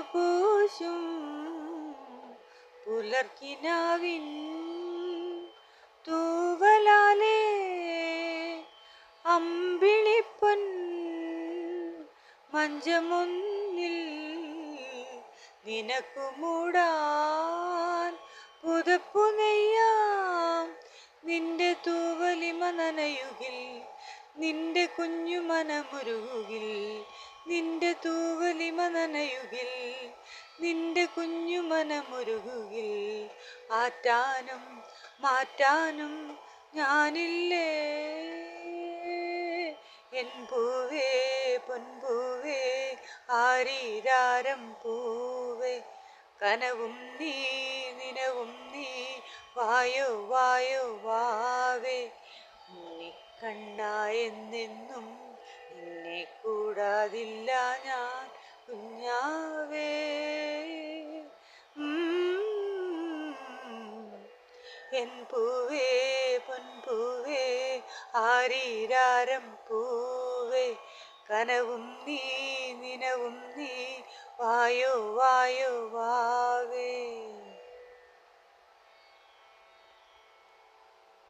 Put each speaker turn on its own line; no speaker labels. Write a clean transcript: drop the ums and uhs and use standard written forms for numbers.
പൂശും പുലർക്കിനാവിൻ തൂവലാലേ അമ്പിളിപ്പൊൻ മഞ്ചമൊന്നിൽ നിനക്കു മൂടാൻ പുതപ്പു നെയ്യാം. നിന്റെ തൂവലിമ നനയുകിൽ നിന്റെ കുഞ്ഞു മനമുരുകുകിൽ. നിന്റെ തൂവലിമ നനയുകിൽ നിന്റെ കുഞ്ഞു മനമുരുകുകിൽ. ആറ്റാനും മാറ്റാനും ഞാനില്ലേ എൻ പൂവേ പൊൻപൂവേ ആരീരാരം പൂവേ. കനവും നീ നിനവും നീ വായോ വായോ വാവേ. ഉണ്ണിക്കണ്ണായെന്നെന്നും നിന്നെ കൂടാതില്ല ഞാൻ കുഞ്ഞാവേ. എൻ പൂവേ പൊൻപൂവേ ആരീരാരം പൂവേ. കനവും നീ നിനവും നീ വായോ വായോ വാ.